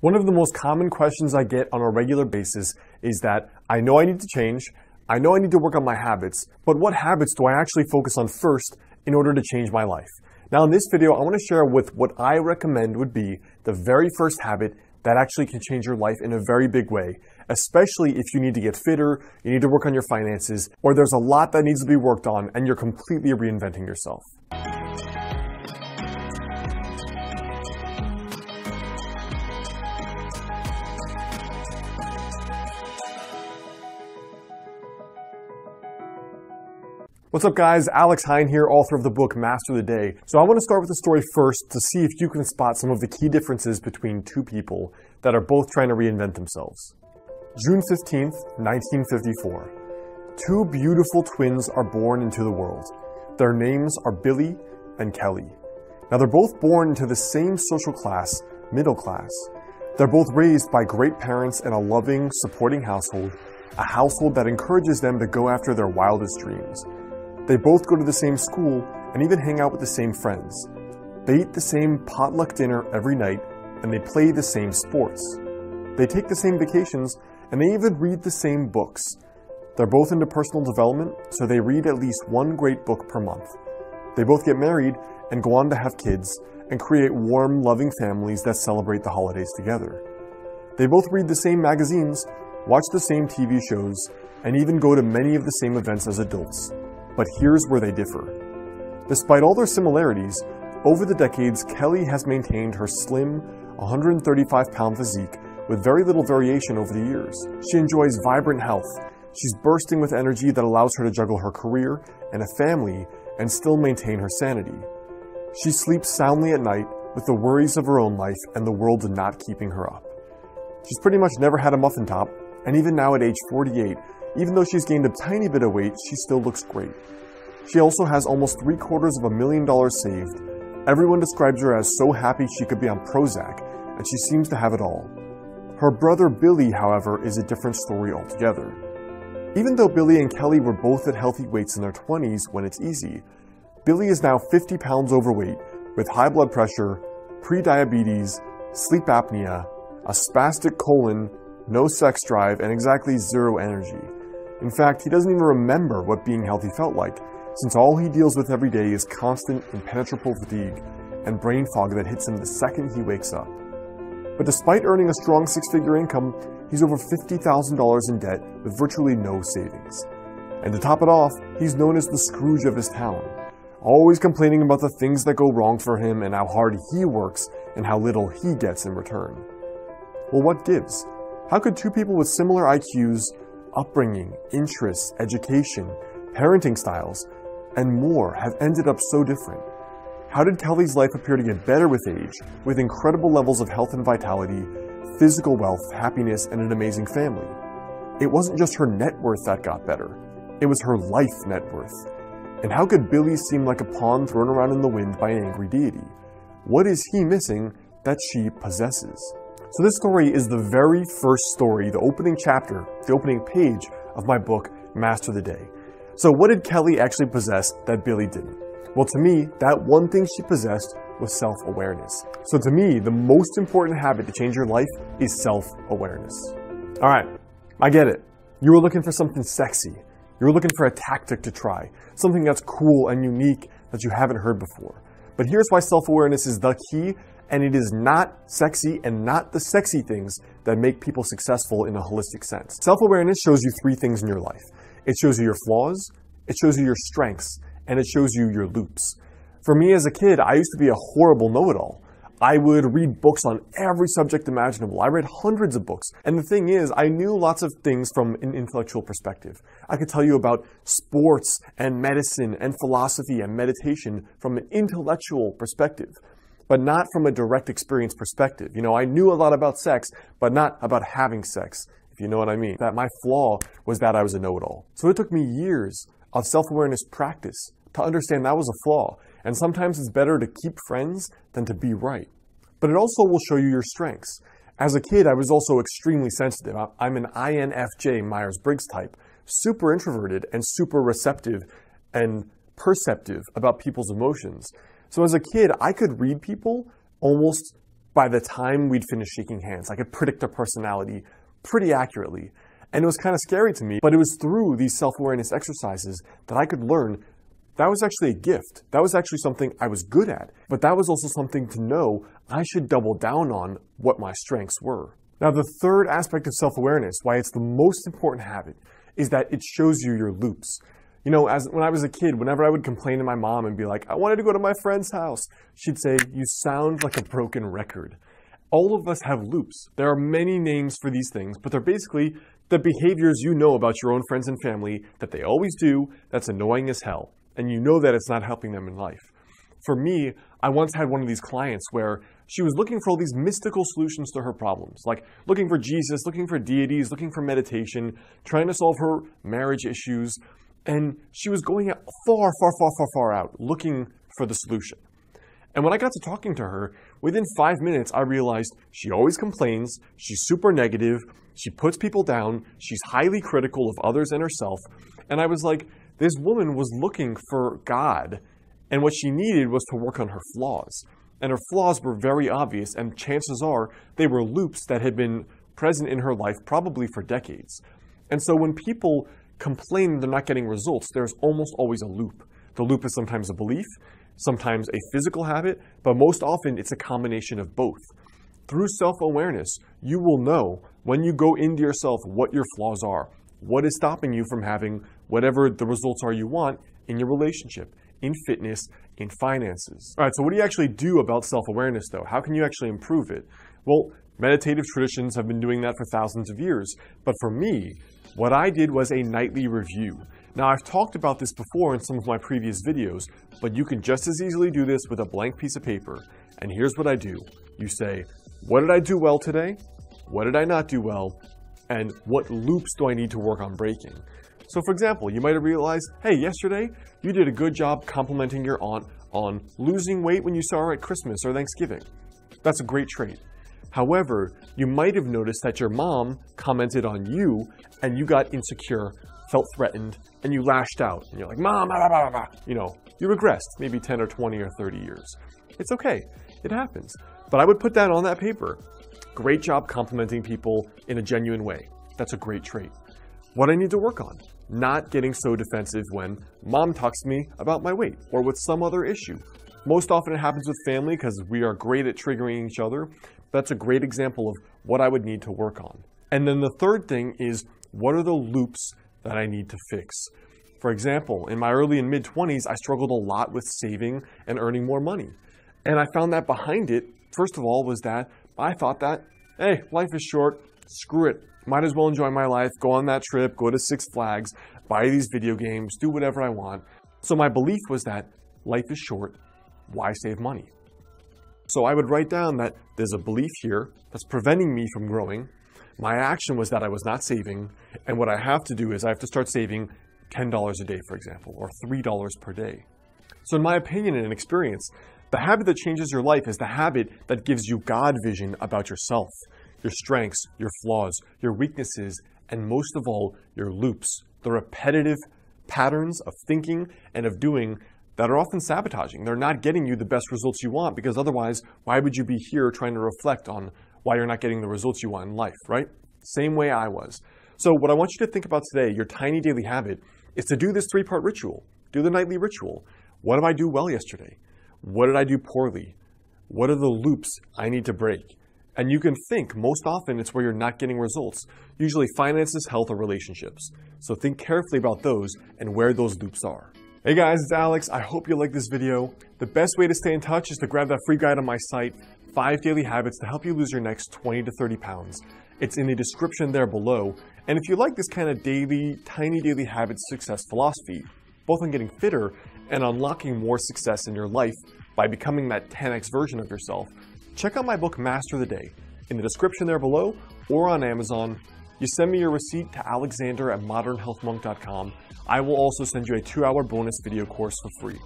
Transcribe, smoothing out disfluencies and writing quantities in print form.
One of the most common questions I get on a regular basis is that I know I need to change, I know I need to work on my habits, but what habits do I actually focus on first in order to change my life? Now in this video, I want to share with what I recommend would be the very first habit that actually can change your life in a very big way, especially if you need to get fitter, you need to work on your finances, or there's a lot that needs to be worked on and you're completely reinventing yourself. What's up guys, Alex Hine here, author of the book Master the Day. So I want to start with the story first to see if you can spot some of the key differences between two people that are both trying to reinvent themselves. June 15th, 1954. Two beautiful twins are born into the world. Their names are Billy and Kelly. Now they're both born into the same social class, middle class. They're both raised by great parents in a loving, supporting household, a household that encourages them to go after their wildest dreams. They both go to the same school and even hang out with the same friends. They eat the same potluck dinner every night and they play the same sports. They take the same vacations and they even read the same books. They're both into personal development, so they read at least one great book per month. They both get married and go on to have kids and create warm, loving families that celebrate the holidays together. They both read the same magazines, watch the same TV shows, and even go to many of the same events as adults. But here's where they differ. Despite all their similarities, over the decades, Kelly has maintained her slim, 135-pound physique with very little variation over the years. She enjoys vibrant health. She's bursting with energy that allows her to juggle her career and a family and still maintain her sanity. She sleeps soundly at night with the worries of her own life and the world not keeping her up. She's pretty much never had a muffin top, and even now at age 48, even though she's gained a tiny bit of weight, she still looks great. She also has almost $750,000 saved. Everyone describes her as so happy she could be on Prozac, and she seems to have it all. Her brother Billy, however, is a different story altogether. Even though Billy and Kelly were both at healthy weights in their 20s when it's easy, Billy is now 50 pounds overweight with high blood pressure, pre-diabetes, sleep apnea, a spastic colon, no sex drive, and exactly zero energy. In fact, he doesn't even remember what being healthy felt like, since all he deals with every day is constant, impenetrable fatigue and brain fog that hits him the second he wakes up. But despite earning a strong six-figure income, he's over $50,000 in debt with virtually no savings. And to top it off, he's known as the Scrooge of his town, always complaining about the things that go wrong for him and how hard he works and how little he gets in return. Well, what gives? How could two people with similar IQs, upbringing, interests, education, parenting styles, and more have ended up so different? How did Kelly's life appear to get better with age, with incredible levels of health and vitality, physical wealth, happiness, and an amazing family? It wasn't just her net worth that got better, it was her life net worth. And how could Billy seem like a pawn thrown around in the wind by an angry deity? What is he missing that she possesses? So this story is the very first story, the opening chapter, the opening page of my book, Master the Day. So what did Kelly actually possess that Billy didn't? Well, to me, that one thing she possessed was self-awareness. So to me, the most important habit to change your life is self-awareness. All right, I get it. You were looking for something sexy. You were looking for a tactic to try, something that's cool and unique that you haven't heard before. But here's why self-awareness is the key, and it is not sexy and not the sexy things that make people successful in a holistic sense. Self-awareness shows you three things in your life. It shows you your flaws, it shows you your strengths, and it shows you your loops. For me as a kid, I used to be a horrible know-it-all. I would read books on every subject imaginable. I read hundreds of books. And the thing is, I knew lots of things from an intellectual perspective. I could tell you about sports and medicine and philosophy and meditation from an intellectual perspective, but not from a direct experience perspective. You know, I knew a lot about sex, but not about having sex, if you know what I mean. That my flaw was that I was a know-it-all. So it took me years of self-awareness practice to understand that was a flaw. And sometimes it's better to keep friends than to be right. But it also will show you your strengths. As a kid, I was also extremely sensitive. I'm an INFJ Myers-Briggs type, super introverted and super receptive and perceptive about people's emotions. So as a kid, I could read people almost by the time we'd finish shaking hands. I could predict their personality pretty accurately. And it was kind of scary to me, but it was through these self-awareness exercises that I could learn that was actually a gift. That was actually something I was good at. But that was also something to know I should double down on what my strengths were. Now, the third aspect of self-awareness, why it's the most important habit, is that it shows you your loops. You know, when I was a kid, whenever I would complain to my mom and be like, I wanted to go to my friend's house, she'd say, you sound like a broken record. All of us have loops. There are many names for these things, but they're basically the behaviors you know about your own friends and family that they always do that's annoying as hell. And you know that it's not helping them in life. For me, I once had one of these clients where she was looking for all these mystical solutions to her problems, like looking for Jesus, looking for deities, looking for meditation, trying to solve her marriage issues. And she was going far out, looking for the solution. And when I got to talking to her, within 5 minutes, I realized she always complains, she's super negative, she puts people down, she's highly critical of others and herself. And I was like, this woman was looking for God, and what she needed was to work on her flaws. And her flaws were very obvious, and chances are they were loops that had been present in her life probably for decades. And so when people complain they're not getting results, there's almost always a loop. The loop is sometimes a belief, sometimes a physical habit, but most often it's a combination of both. Through self-awareness, you will know when you go into yourself what your flaws are, what is stopping you from having whatever the results are you want in your relationship, in fitness, in finances. All right, so what do you actually do about self-awareness though? How can you actually improve it? Well, meditative traditions have been doing that for thousands of years, but for me, what I did was a nightly review. Now, I've talked about this before in some of my previous videos, but you can just as easily do this with a blank piece of paper. And here's what I do. You say, what did I do well today? What did I not do well? And what loops do I need to work on breaking? So for example, you might have realized, hey, yesterday you did a good job complimenting your aunt on losing weight when you saw her at Christmas or Thanksgiving. That's a great trait. However, you might have noticed that your mom commented on you and you got insecure, felt threatened, and you lashed out. And you're like, Mom, blah, blah, blah, blah. You know, you regressed maybe 10 or 20 or 30 years. It's okay. It happens. But I would put that on that paper. Great job complimenting people in a genuine way. That's a great trait. What I need to work on, not getting so defensive when mom talks to me about my weight or with some other issue. Most often it happens with family because we are great at triggering each other. That's a great example of what I would need to work on. And then the third thing is, what are the loops that I need to fix? For example, in my early and mid-20s, I struggled a lot with saving and earning more money. And I found that behind it, first of all, was that I thought that, hey, life is short, screw it. Might as well enjoy my life, go on that trip, go to Six Flags, buy these video games, do whatever I want. So my belief was that life is short, why save money? So I would write down that there's a belief here that's preventing me from growing. My action was that I was not saving, and what I have to do is I have to start saving $10 a day, for example, or $3 per day. So in my opinion and experience, the habit that changes your life is the habit that gives you God vision about yourself, your strengths, your flaws, your weaknesses, and most of all, your loops, the repetitive patterns of thinking and of doing that are often sabotaging. They're not getting you the best results you want, because otherwise, why would you be here trying to reflect on why you're not getting the results you want in life, right? Same way I was. So what I want you to think about today, your tiny daily habit, is to do this 3-part ritual. Do the nightly ritual. What did I do well yesterday? What did I do poorly? What are the loops I need to break? And you can think, most often it's where you're not getting results. Usually finances, health, or relationships. So think carefully about those and where those loops are. Hey guys, it's Alex. I hope you like this video. The best way to stay in touch is to grab that free guide on my site, 5 Daily Habits to help you lose your next 20 to 30 pounds. It's in the description there below. And if you like this kind of tiny daily habits success philosophy, both on getting fitter and unlocking more success in your life by becoming that 10x version of yourself, check out my book, Master the Day, in the description there below or on Amazon. You send me your receipt to alexander@modernhealthmonk.com. I will also send you a 2-hour bonus video course for free.